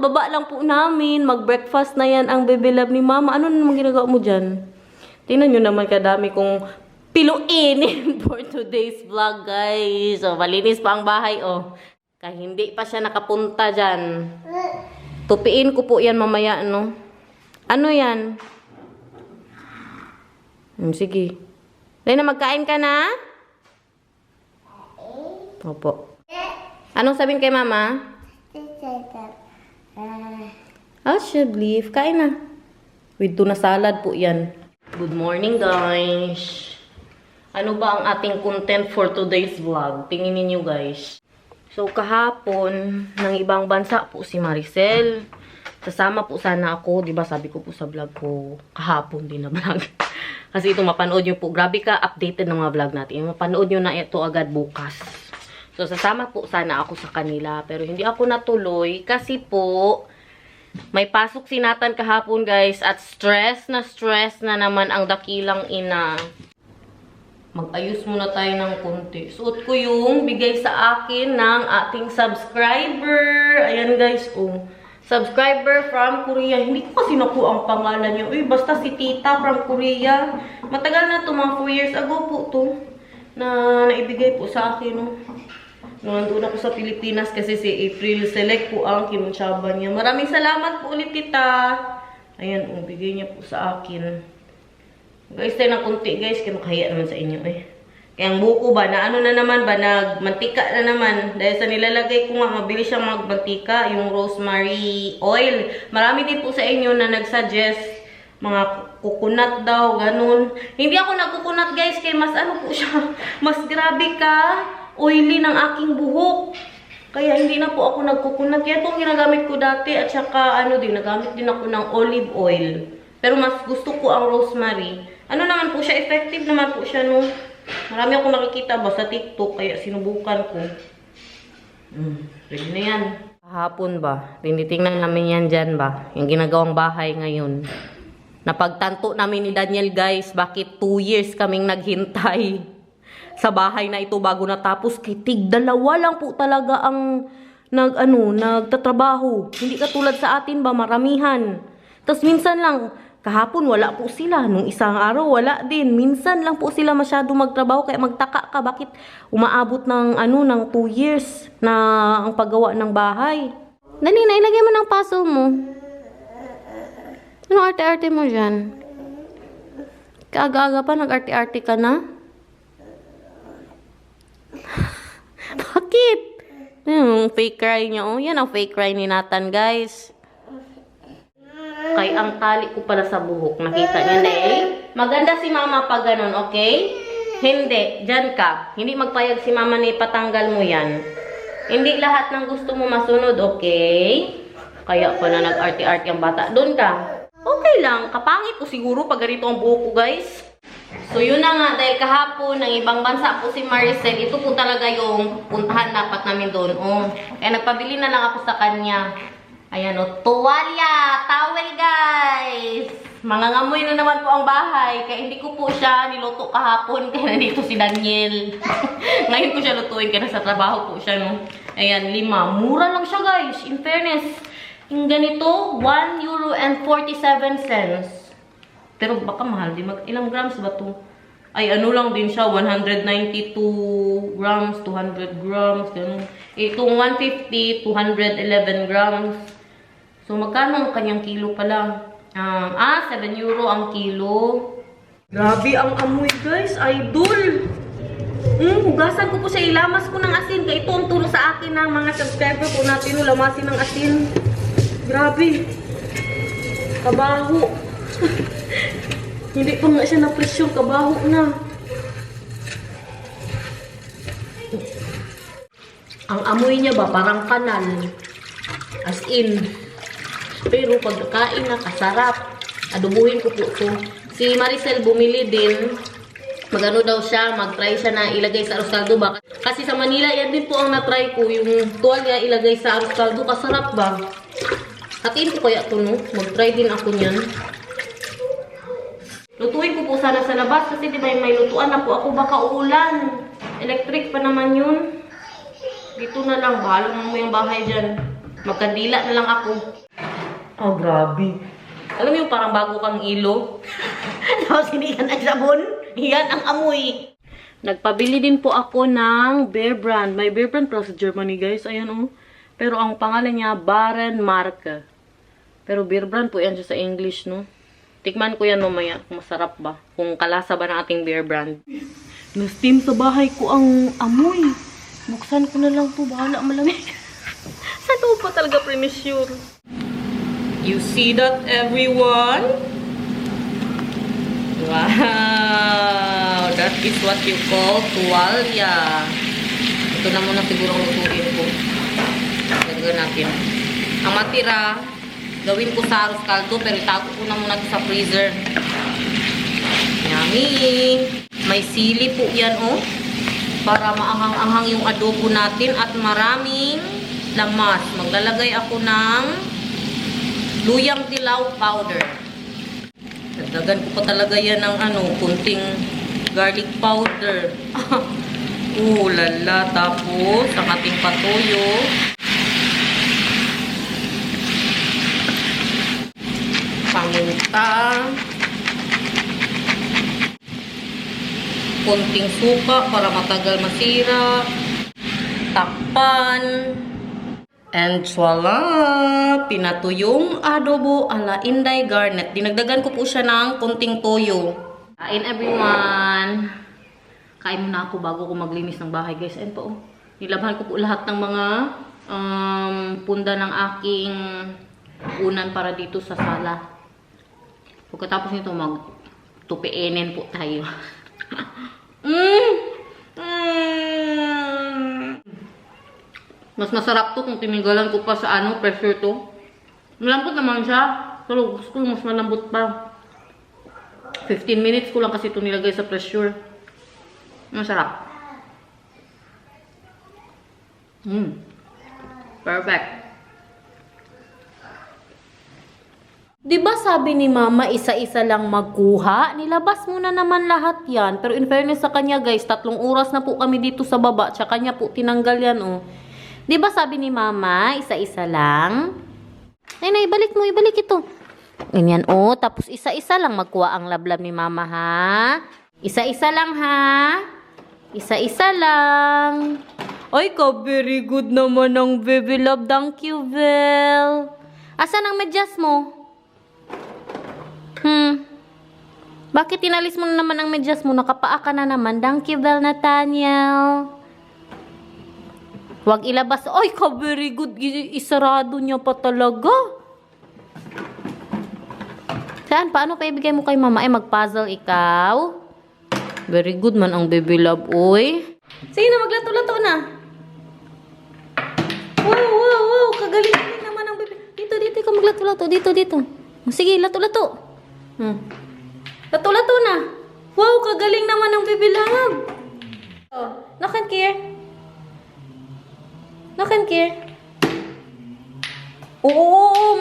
kakababa lang po namin. Mag-breakfast na yan ang baby love ni mama. Ano naman ginagawa mo dyan? Tingnan nyo naman kadami kong piluin for today's vlog, guys. So, malinis pa ang bahay, oh. Kaya hindi pa siya nakapunta dyan. Tupiin ko po yan mamaya, no? Ano yan? Sige. Lena, magkain ka na? Opo. Anong sabihin kay mama? Should leave. Kain na. With tuna salad po yan. Good morning, guys. Ano ba ang ating content for today's vlog? Tingin ninyo, guys. So, kahapon, ng ibang bansa po si Maricel. Sasama po sana ako. Diba sabi ko po sa vlog ko, kahapon din na vlog. Kasi ito, mapanood nyo po. Grabe ka, updated ng mga vlog natin. Mapanood nyo na ito agad bukas. So, sasama po sana ako sa kanila. Pero hindi ako natuloy. Kasi po, may pasok si Nathan kahapon, guys. At stress na naman ang dakilang ina. Mag-ayos muna tayo ng konti. Suot ko yung bigay sa akin ng ating subscriber. Ayan, guys. Oh. Subscriber from Korea. Hindi ko kasi naku ang pangalan niya. Uy, basta si Tita from Korea. Matagal na to, mga 4 years ago po to. Na naibigay po sa akin, no. Nung nandun ako sa Pilipinas kasi si April Select po ang kinuntsaba niya. Maraming salamat po ulit, Tita. Ayan, bigay niya po sa akin. Guys, tayo ng konti, guys. Kaya makahaya naman sa inyo, eh. Kaya ang buko ba, na ano na naman ba, nagmantika na naman. Dahil sa nilalagay ko nga, mabilis siyang magmantika, yung rosemary oil. Marami din po sa inyo na nagsuggest, mga coconut daw, ganun. Hindi ako nag-coconut, guys, kaya mas ano po siya, mas grabe ka, oily ng aking buhok. Kaya hindi na po ako nag-coconut. Kaya itong ginagamit ko dati, at saka ano din, nagamit din ako ng olive oil. Pero mas gusto ko ang rosemary. Ano naman po siya, effective naman po siya, no? Marami akong nakikita ba sa TikTok, kaya sinubukan ko. Pwede na yan. Kahapon ba? Tinitingnan namin yan dyan ba? Yung ginagawang bahay ngayon. Napagtanto namin ni Daniel, guys, bakit 2 years kaming naghintay sa bahay na ito bago natapos. Kay tig-dalawa lang po talaga ang nagtatrabaho. Hindi katulad sa atin ba, maramihan. Tapos minsan lang, kahapon wala po sila. Nung isang araw, wala din. Minsan lang po sila masyado magtrabaho. Kaya magtaka ka, bakit umaabot ng, ng 2 years na ang paggawa ng bahay. Dali na, ilagay mo ng puzzle mo. Ano arte-arte mo dyan? Kaaga-aga pa, nag-arte-arte ka na? Bakit? Yung fake cry niya. Oh, yan ang fake cry ni Nathan, guys. Kay ang tali ko pala sa buhok. Nakita niyo na eh. Maganda si mama pag ganun, okay? Hindi. Diyan ka. Hindi magpayag si mama na ipatanggal mo yan. Hindi lahat ng gusto mo masunod, okay? Kaya pa na nag-arte-arte ang bata. Doon ka. Okay lang. Kapangit ko siguro pag ganito ang buhok ko, guys. So, yun na nga. Dahil kahapon, ng ibang bansa po si Maricel. Ito po talaga yung puntahan dapat namin doon. Oh. Kaya nagpabili na lang ako sa kanya. Ayan o, tuwalya, towel, guys. Mangangamoy na naman po ang bahay. Kaya hindi ko po siya niluto kahapon. Kaya nandito si Daniel. Ngayon ko siya lutuin. Kaya nasa trabaho po siya, no. Ayan, 5. Mura lang siya, guys. In fairness, yung ganito, €1.47. Pero baka mahal. Ilang grams ba to? Ay, ano lang din siya. 192 grams, 200 grams. Ganun. Itong 150, 211 grams. So, magkano ang kanyang kilo pala? €7 ang kilo. Grabe ang amoy, guys. Idol! Hugasan ko po siya. Ilamas ko ng asin. Kaya ito ang tulong sa akin ng mga subscriber po natin. Lamasin ng asin. Grabe. Kabaho. Hindi pa nga siya na-pressure. Kabaho na. Ang amoy niya ba? Parang kanal. As in. Pero pagkain na, kasarap. Adubuhin ko po ito. Si Maricel bumili din. Magano daw siya, mag-try siya na ilagay sa arroz caldo ba? Kasi sa Manila, yan din po ang na-try ko. Yung tuwalya ilagay sa arroz caldo. Kasarap ba? Hatiin ko kaya ito, no? Mag-try din ako niyan. Lutuin ko po sana sa labas. Kasi diba may lutuan na po ako. Baka ulan. Electric pa naman yun. Dito na lang. Bahala mo yung bahay dyan. Magkandila na lang ako. Oh, grabe. Alam mo yung parang bago kang ilo? Tapos hindi yan ang sabon. Yan ang amoy. Nagpabili din po ako ng Bear Brand. May Bear Brand para sa Germany, guys. Ayan, oh. Pero ang pangalan niya, Baren Marke. Pero Bear Brand po yan siya sa English, no? Tikman ko yan mamaya. Kung masarap ba. Kung kalasa ba ng ating Bear Brand. Na-steam sa bahay ko ang amoy. Buksan ko na lang po. Bahala malamig. Sa ito pa talaga premature. You see that, everyone? Wow! That is what you call tuwalya. Ito na muna siguro ang lutuin ko. Lagyan natin. Ang matira, gawin ko sa arroz caldo, pero itago ko na muna sa freezer. Yummy! May sili po yan, oh. Para maanghang-anghang yung adobo natin at maraming lamas. Maglalagay ako ng luyang dilaw powder. Dagdagan ko pa talaga yan ng kunting garlic powder. Lala. Tapos, ang ating patoyo. Paminta. Konting suka para matagal masira. Takpan. And voila! Pinatuyong adobo ala Inday Garnet. Dinagdagan ko po siya ng konting toyo. Kain everyone! Kain muna ako bago ko maglinis ng bahay, guys. Ayan po. Nilabhan ko po lahat ng mga punda ng aking unan para dito sa sala. Pagkatapos nito, magtupiinin po tayo. Mas masarap to kung tinigalan ko pa sa pressure to. Malambot naman siya. Pero gusto ko mas malambot pa. 15 minutes ko lang kasi ito nilagay sa pressure. Masarap. Perfect. Diba sabi ni Mama, isa-isa lang magkuha? Nilabas mo na naman lahat yan. Pero in fairness sa kanya, guys, 3 oras na po kami dito sa baba. Tsaka kanya po tinanggal yan, oh. Diba sabi ni Mama, isa-isa lang? Nay, ibalik mo, ibalik ito. Ganyan, oh. Tapos isa-isa lang magkuha ang lablab ni Mama, ha? Isa-isa lang, ha? Isa-isa lang. Ay, very good naman ang baby love. Thank you, Vel. Asan ang medyas mo? Bakit tinalis mo na naman ang medyas mo? Nakapaa ka na naman. Thank you, Vel Nathaniel. Huwag ilabas. Ay, very good. Isarado niya pa talaga. Saan? Paano pa ibigay mo kay Mama? Ay, mag-puzzle ikaw. Very good man ang baby love, oy. Sige na, maglato-lato na. Wow. Kagaling naman ang baby. Dito ka maglato-lato. Dito. Sige, lato-lato. Lato-lato na. Wow, kagaling naman ang baby love. Oh, nakan care. Nakan care. Oo,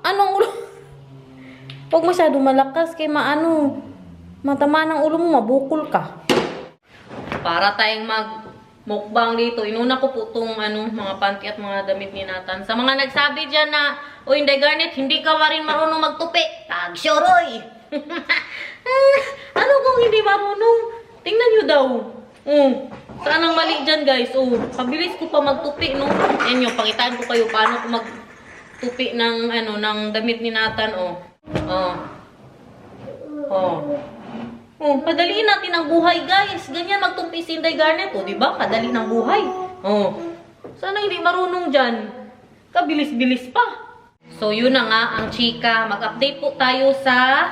anong ulo? Huwag masyado malakas kay matama ng ulo mo, mabukol ka. Para tayong mag-mukbang dito, inuna ko po itong mga panty at mga damit ni Nathan. Sa mga nagsabi dyan na, o Inday Garnet, hindi ka rin marunong magtupi. Tag-syoroy! Ano kung hindi marunong? Tingnan nyo daw. Saan ang mali dyan, guys? Kabilis ko pa magtupi, no? Yan yung, pakitaan ko kayo paano ko magtupi ng, ng damit ni Nathan, padaliin natin ang buhay, guys. Ganyan magtupi si Inday Garnet, diba? Kadali ng buhay. Sana hindi marunong dyan. Kabilis-bilis pa. So, yun na nga ang chika. Mag-update po tayo sa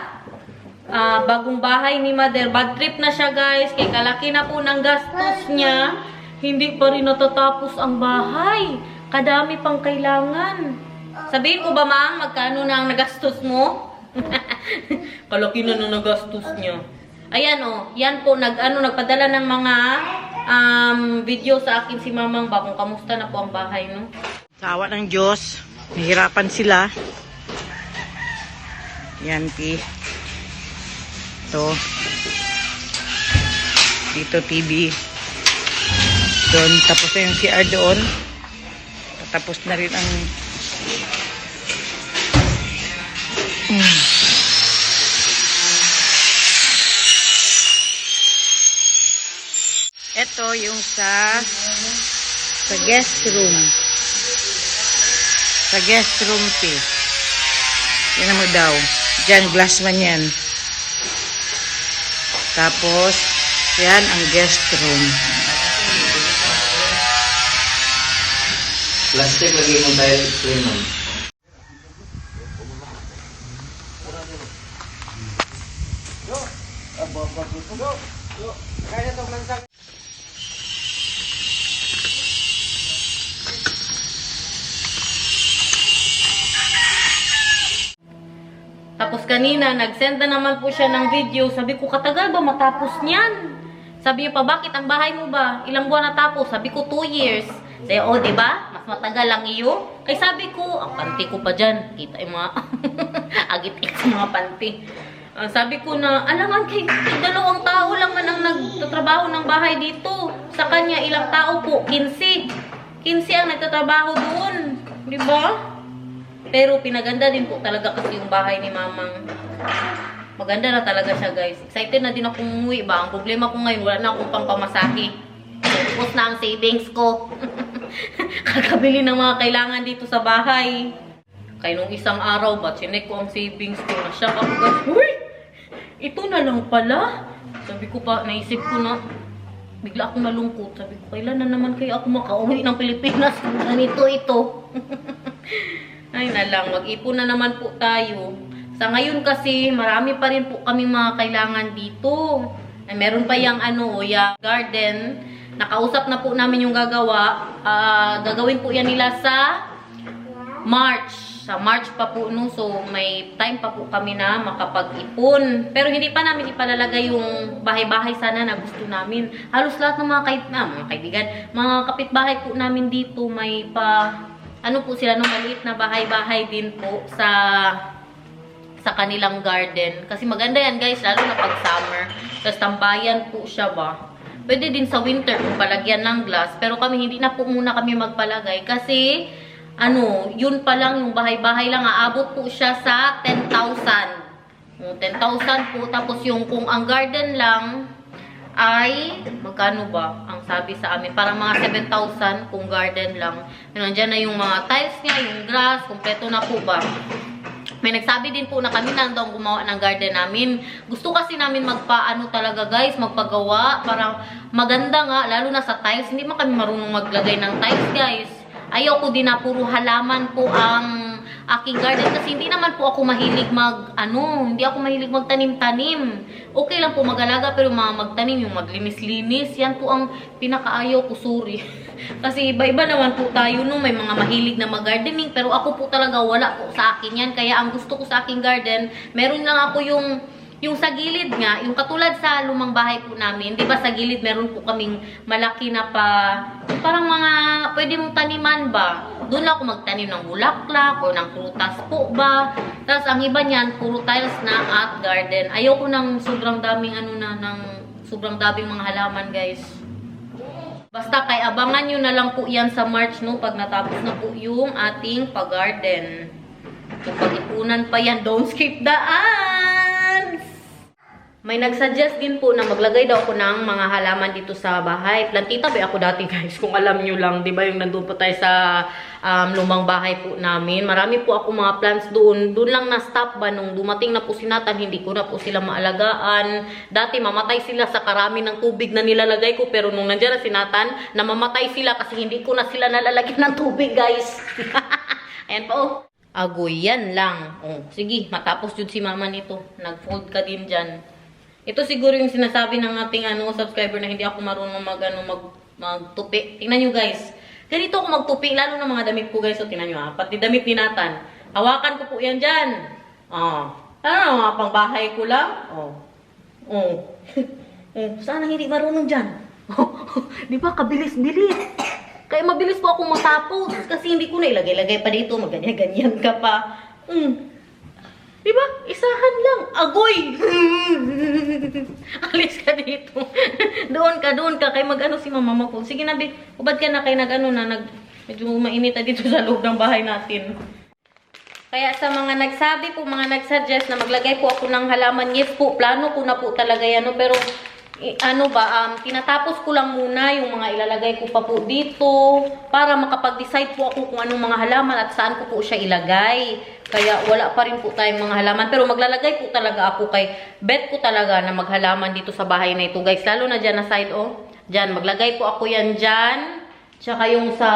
bagong bahay ni Mother. Bad trip na siya, guys. Kaya kalaki na po ng gastos niya. Hindi pa rin natatapos ang bahay. Kadami pang kailangan. Sabihin ko ba, Mang, magkano na ang nagastos mo? Kalaki na nagastos niya. Ayan, yan po, nagpadala ng mga video sa akin si Mamang ba kung kamusta na po ang bahay, no? Sa awa ng Diyos, nahirapan sila. Yan, P. Ito. Dito, TV. Doon, tapos na yung CR doon. Tapos na rin ang Ito yung sa guest room. Sa guest room, P. Yan mo daw. Diyan, glass man yan. Tapos, yan ang guest room. Plastic lagi mo tayo explain mo. Tapos kanina, nag-send na naman po siya ng video. Sabi ko, katagal ba matapos niyan? Sabi niya pa, bakit ang bahay mo ba? Ilang buwan natapos? Sabi ko, 2 years. Sabi, oh, diba? Mas matagal lang iyo. Kaya sabi ko, ang panty ko pa dyan. Kita yung mga agit-ik sa mga panty. Sabi ko na, alangan kay 2 tao lang man ang nagtatrabaho ng bahay dito. Sa kanya, ilang tao po? 15. 15 ang nagtatrabaho doon. Diba? Pero pinaganda din po talaga kasi yung bahay ni Mamang. Maganda na talaga siya, guys. Excited na din akong umuwi ba? Ang problema ko ngayon, wala na akong pangpamasahe. Tapos na ang savings ko. Kakabili ng mga kailangan dito sa bahay. Kaya nung isang araw ba, chinek ko ang savings ko. Nasyak ako, guys. Uy! Ito na lang pala. Sabi ko pa, naisip ko na, bigla akong nalungkot. Sabi ko, kailan na naman kaya ako makauwi ng Pilipinas? Ganito ito. Ay na lang, mag-ipon na naman po tayo. Sa ngayon kasi, marami pa rin po kami mga kailangan dito. Ay, meron pa yung yung garden. Nakausap na po namin yung gagawa. Gagawin po yan nila sa March. Sa March pa po, no? So, may time pa po kami na makapag-ipon. Pero hindi pa namin ipalalagay yung bahay-bahay sana na gusto namin. Halos lahat ng mga kaibigan, mga kapitbahay po namin dito, may ano po sila, no, maliit na bahay-bahay din po sa kanilang garden. Kasi maganda yan, guys, lalo na pag summer. Tapos tambayan po siya ba. Pwede din sa winter kung palagyan ng glass. Pero kami, hindi na po muna kami magpalagay. Kasi, yun pa lang, yung bahay-bahay lang, aabot po siya sa 10,000. 10,000 po. Tapos yung kung ang garden lang, ay, magkano ba? Ang sabi sa amin, parang mga 7,000 kung garden lang. Nandiyan na yung mga tiles niya, yung grass, kompleto na po ba? May nagsabi din po na kami lang daw gumawa ng garden namin. Gusto kasi namin talaga, guys, magpagawa para maganda nga, lalo na sa tiles. Hindi man kami marunong maglagay ng tiles, guys. Ayoko din na puro halaman po ang aking garden kasi hindi naman po ako mahilig hindi ako mahilig magtanim-tanim. Okay lang po mag-alaga pero mga magtanim, yung maglinis-linis, yan po ang pinakaayaw ko, sorry. Kasi iba-iba naman po tayo, no, may mga mahilig na mag-gardening pero ako po talaga wala po sa akin yan. Kaya ang gusto ko sa aking garden, meron lang ako yung sa gilid nga, yung katulad sa lumang bahay po namin, di ba sa gilid meron po kaming malaki na parang mga pwede mong taniman ba? Doon ako magtanim ng bulaklak o ng prutas po ba? Tapos ang iba niyan, puro tiles na at garden. Ayoko ng sobrang daming sobrang daming mga halaman, guys. Basta kay abangan nyo na lang po yan sa March, no? Pag natapos na po yung ating pag-garden. Kung pag-ipunan pa yan, don't skip the ants! May nagsuggest din po na maglagay daw ako ng mga halaman dito sa bahay. Plantita ba ako dati, guys? Kung alam nyo lang, di ba yung nandun po tayo sa lumang bahay po namin. Marami po ako mga plants doon. Doon lang na-stop ba nung dumating na po si Nathan, hindi ko na po sila maalagaan. Dati mamatay sila sa karami ng tubig na nilalagay ko. Pero nung nandiyan na si Nathan, namamatay sila kasi hindi ko na sila nalalagyan ng tubig, guys. Ayan po, oh. Agoy, yan lang. Oh, sige, matapos yun si mama nito. Nag-fold ka din dyan. Ito siguro yung sinasabi ng ating subscriber na hindi ako marunong magtupi. Tingnan nyo, guys. Ganito ako magtupi, lalo na mga damit ko, guys. So, tingnan nyo, pati damit ni Nathan. Hawakan ko po yan dyan. Mga pangbahay ko lang. Sana hindi marunong dyan. Di ba, kabilis-bilis. Kaya mabilis po ako matapos. Kasi hindi ko na ilagay-lagay pa dito. Magganyan-ganyan ka pa. Diba? Isahan lang. Agoy! Alis ka dito. Doon ka. Kaya mag-ano si mama ko. Sige na, ubad ka na. Kaya Medyo mainit na dito sa loob ng bahay natin. Kaya sa mga nagsabi po, mga nagsuggest na maglagay po ako ng halaman, yes po, plano ko na po talaga yan. No? Pero tinatapos ko lang muna yung mga ilalagay ko pa po dito para makapag-decide po ako kung anong mga halaman at saan ko po siya ilagay. Kaya wala pa rin po tayong mga halaman. Pero maglalagay po talaga ako kay bet ko talaga na maghalaman dito sa bahay na ito, guys. Lalo na dyan na side, oh. Dyan, maglagay po ako yan dyan. Tsaka yung sa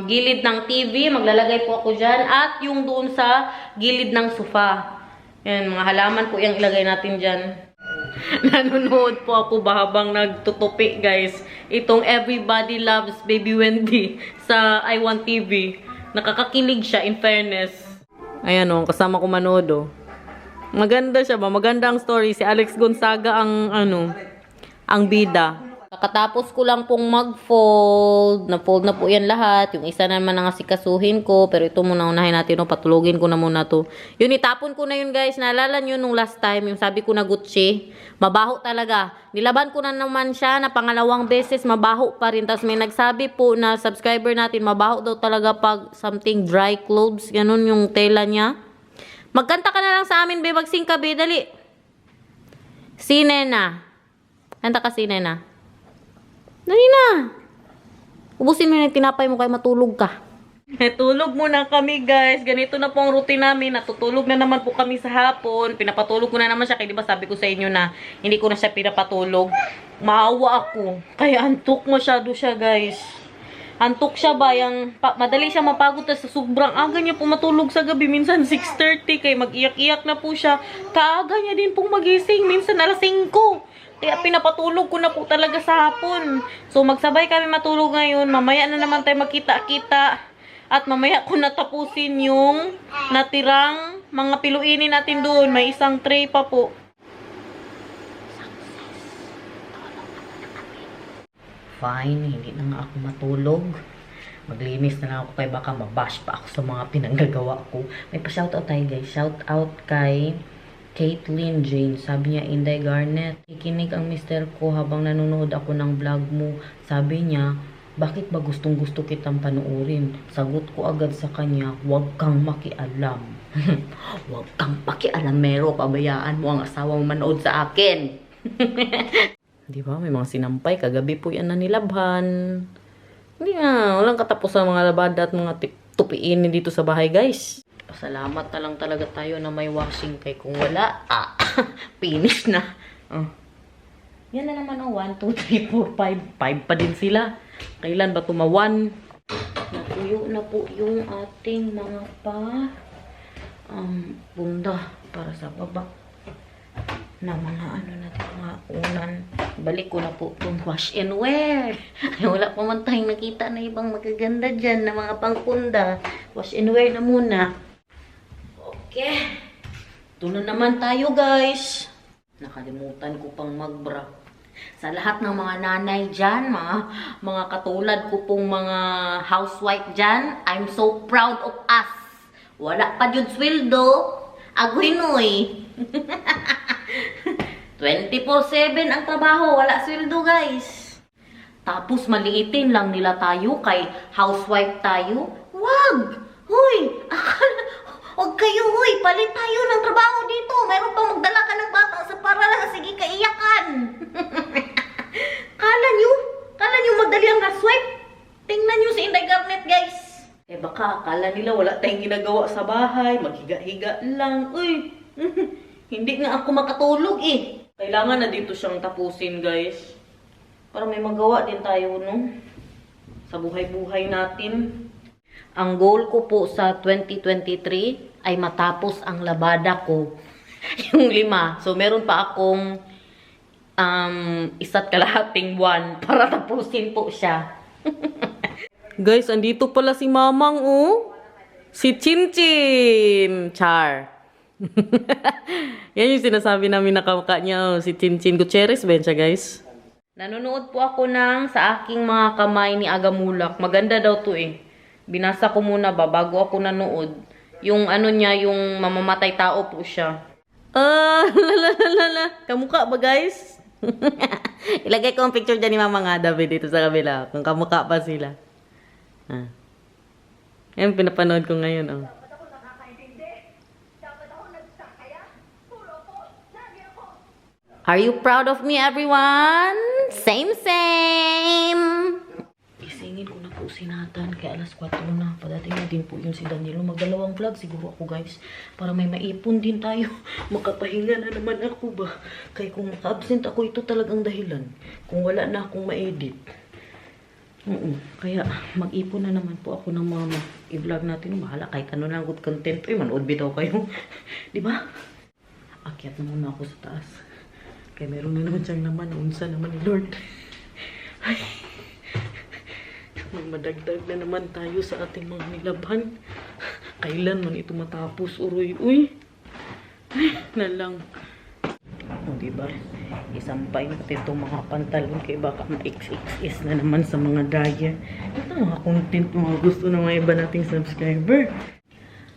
gilid ng TV, maglalagay po ako dyan. At yung doon sa gilid ng sofa. Yan, mga halaman po yung ilagay natin dyan. Nanonood po ako ba habang nagtutupi, guys. Itong Everybody Loves Baby Wendy sa iWant TV. Nakakakilig siya, in fairness. Ayan o, kasama ko manood o. Maganda siya ba? Maganda ang story. Si Alex Gonzaga ang bida. Kakatapos ko lang pong mag-fold. Na-fold na po yan lahat. Yung isa naman ang asikasuhin ko. Pero ito muna unahin natin. No? Patulogin ko na muna to. Yun, itapon ko na yun, guys. Naalala nyo nung last time. Yung sabi ko na Gucci. Mabaho talaga. Nilaban ko na naman siya na pangalawang beses. Mabaho pa rin. Tapos may nagsabi po na subscriber natin. Mabaho daw talaga pag something dry clothes. Ganun yung tela niya. Magkanta ka na lang sa amin, be. Magsing ka, be. Dali. Sine na. Kanta ka, sine na. Dali na. Ubusin mo yung tinapay mo kaya matulog ka. Tulog muna kami, guys. Ganito na po ang routine namin. Natutulog na naman po kami sa hapon. Pinapatulog ko na naman siya. Kaya diba sabi ko sa inyo na hindi ko na siya pinapatulog. Maawa ako. Kaya antok masyado siya, guys. Antok siya ba? Madali siya mapagod sa sobrang aga niya po matulog sa gabi. Minsan 6:30 kaya mag-iyak-iyak na po siya. Kaaga niya din pong magising. Minsan alas 5. Kaya pinapatulog ko na po talaga sa hapon. So magsabay kami matulog ngayon. Mamaya na naman tayo magkita-kita. At mamaya ko natapusin yung natirang mga piluinin natin doon. May isang tray pa po. Fine, hindi na nga ako matulog. Maglinis na lang ako kay baka mabash pa ako sa mga pinanggagawa ko. May pa-shoutout tayo, guys. Shoutout kay Caitlyn Jane. Sabi niya, Inday Garnet, ikinig ang mister ko habang nanonood ako ng vlog mo. Sabi niya, bakit ba gustong gusto kitang panuorin? Sagot ko agad sa kanya, huwag kang makialam. Huwag kang pakialamero, pabayaan mo ang asawa mo manood sa akin. Di ba? May mga sinampay. Kagabi po yan na nilabhan. Hindi nga. Walang katapos sa mga labada at mga tupiin dito sa bahay, guys. Salamat na lang talaga tayo na may washing kay kung wala. Finish na. Yan na naman ang 1, 2, 3, 4, 5. 5 pa din sila. Kailan ba tumawan? Natuyo na po yung ating mga bunda para sa baba na mga natin mga unan. Balik ko na po itong wash and wear. Ay, wala pa man tayong nakita na ibang magaganda dyan na mga pangpunda. Wash and wear na muna. Okay. Ito na naman tayo, guys. Nakalimutan ko pang magbra. Sa lahat ng mga nanay dyan, mga katulad ko pong mga housewife dyan, I'm so proud of us. Wala pa dyan sweldo. Aguinoy. 24/7 ang trabaho, wala sweldo, guys. Tapos maliitin lang nila tayo kay housewife tayo. Wag! Hoy! Huwag kayo, hoy! Palit tayo ng trabaho dito. Meron pa magdala ka ng bata sa paralan. Sige, kaiyakan. Kala nyo madali ang housewife? Tingnan nyo si Inday Garnet, guys. Baka akala nila wala tayong ginagawa sa bahay. Maghiga-higa lang. Uy! Hindi nga ako makatulog eh. Kailangan na dito siyang tapusin, guys. Para may magawa din tayo, no? Sa buhay-buhay natin. Ang goal ko po sa 2023 ay matapos ang labada ko. Yung 5. So, meron pa akong 1.5 buwan para tapusin po siya. Guys, andito pala si Mamang, oh. Si Chinchin. Char. Yan yung sinasabi namin na kamukha niya, oh. Si Chinchin Gutierrez ba siya, guys? Nanonood po ako sa aking mga kamay ni Agamulak. Maganda daw to eh. Binasa ko muna ba bago ako nanood. Yung niya, yung mamamatay tao po siya. Kamukha ba, guys? Ilagay ko ang picture dyan ni Mama nga, David, dito sa kabila. Kung kamukha pa sila. Ah. Yan, pinapanood ko ngayon, oh. Are you proud of me, everyone? Same, same! Isingin ko na po si Nathan kaya alas 4 na. Padating na din po yun si Daniel. Magdalawang vlog siguro ako, guys. Para may maipon din tayo. Makapahinga na naman ako ba? Kaya kung absent ako, ito talagang dahilan. Kung wala na akong ma-edit. Kaya mag-ipon na naman po ako ng mama. I-vlog natin. Bahala kahit ano lang good content. Uy, manood bitaw kayo. Diba? Akyat na muna ako sa taas. Kaya meron na naman siyang naman. Unsa naman ni Lord. Ay. Madagdag na naman tayo sa ating mga nilaban. Kailan man ito matapos, uroy. Uy. Ay, na lang. O, diba? Isampay natin itong mga pantalon kaya baka ma-XXS na naman sa mga dryer. Ito mga content mga gusto ng mga iba nating subscriber.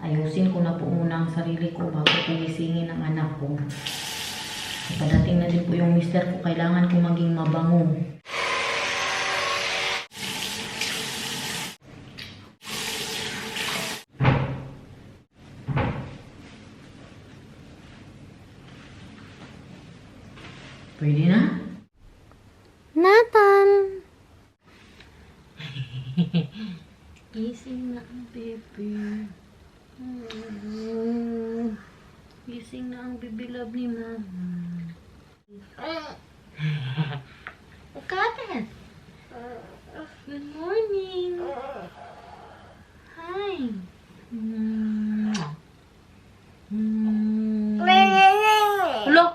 Ayusin ko na po muna ang sarili ko bago pinisingin ang anak ko. Padating na din po yung mister ko. Kailangan ko maging mabango. Pwede na? Nathan! Gising na ang baby. Gising na ang baby love ni mama. Katen! Good morning! Hi! Hello!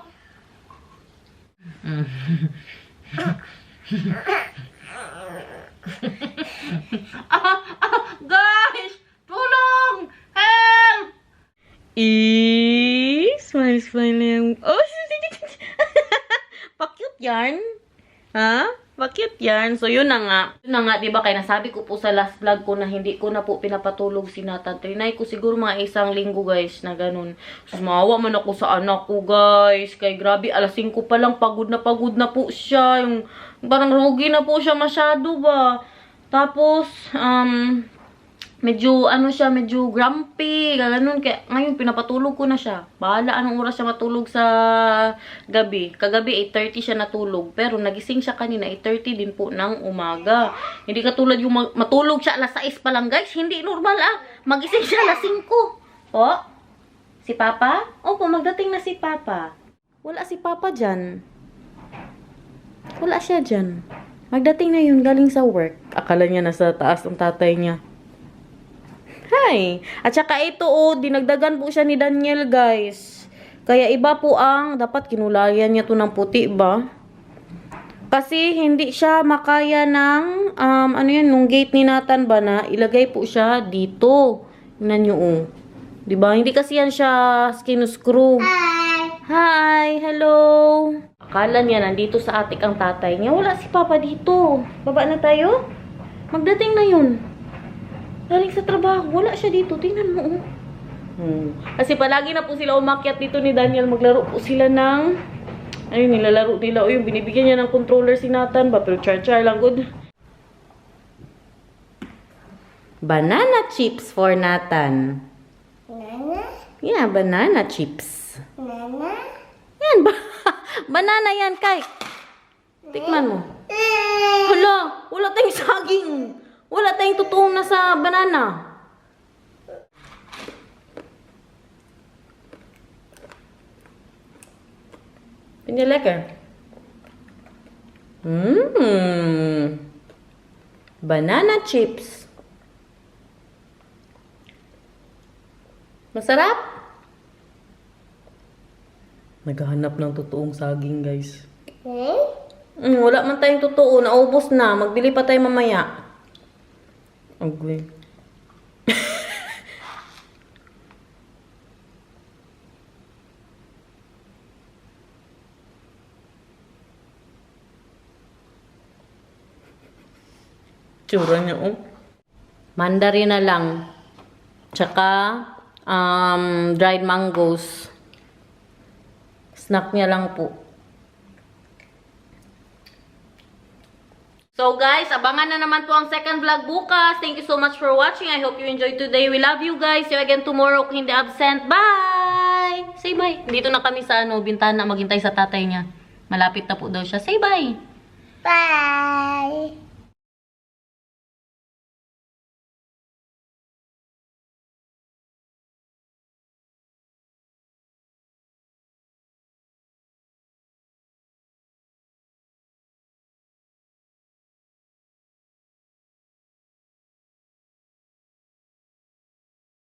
Guys! Tulong! Help! Smile, smile yung... Oh! Pa-cute yarn? Ha? Pa-cute yarn? So, yun na nga. Yun na nga, diba? Kaya nasabi ko po sa last vlog ko na hindi ko na po pinapatulog si Nathan. Trinay ko siguro mga 1 linggo, guys, na ganun. So, maawa man ako sa anak ko, guys. Kaya grabe, alas 5 pa lang, pagod na po siya. Yung, parang rugi na po siya masyado ba? Tapos, medyo, medyo grumpy, ganun. Kaya, ngayon, pinapatulog ko na siya. Bahala anong oras siya matulog sa gabi. Kagabi, 8:30 siya natulog. Pero, nagising siya kanina, 8:30 din po ng umaga. Hindi katulad yung matulog siya alas 6 pa lang, guys. Hindi normal, Magising siya alas 5. O? Si Papa? Opo, magdating na si Papa. Wala si Papa dyan. Wala siya dyan. Magdating na yun, galing sa work. Akala niya nasa taas ang tatay niya. Hi! At saka ito, dinagdagan po siya ni Daniel, guys. Kaya iba po ang, dapat kinulayan niya to ng puti ba? Kasi hindi siya makaya ng, nung gate ni Nathan ba na, ilagay po siya dito. Tingnan nyo, Diba? Hindi kasi yan siya screw. Hi! Hi! Hello! Akala niya, nandito sa atik ang tatay niya. Wala si Papa dito. Baba na tayo? Magdating na yun. Galing sa trabaho, wala siya dito. Tingnan mo, Kasi palagi na po sila umakyat dito ni Daniel. Maglaro po sila ng... Ayun, nilalaro nila. Yung binibigyan niya ng controller si Nathan ba? Pero char-char lang, good. Banana chips for Nathan. Banana? Yeah, banana chips. Banana? Yan, banana yan, Kai. Tikman mo. Hala, wala tayong saging. Wala tayong totoong nasa banana. Hindi lekker. Banana chips. Masarap? Naghahanap ng totoong saging, guys. Wala man tayong totoo. Naubos na. Magbili pa tayo mamaya. Okay. Tsura niya, Mandarin na lang. Tsaka, dried mangoes. Snack niya lang po. So guys, abangan na naman po ang second vlog bukas. Thank you so much for watching. I hope you enjoyed today. We love you guys. See you again tomorrow kung hindi absent. Bye! Say bye. Dito na kami sa bintana maghintay sa tatay niya. Malapit na po daw siya. Say bye! Bye.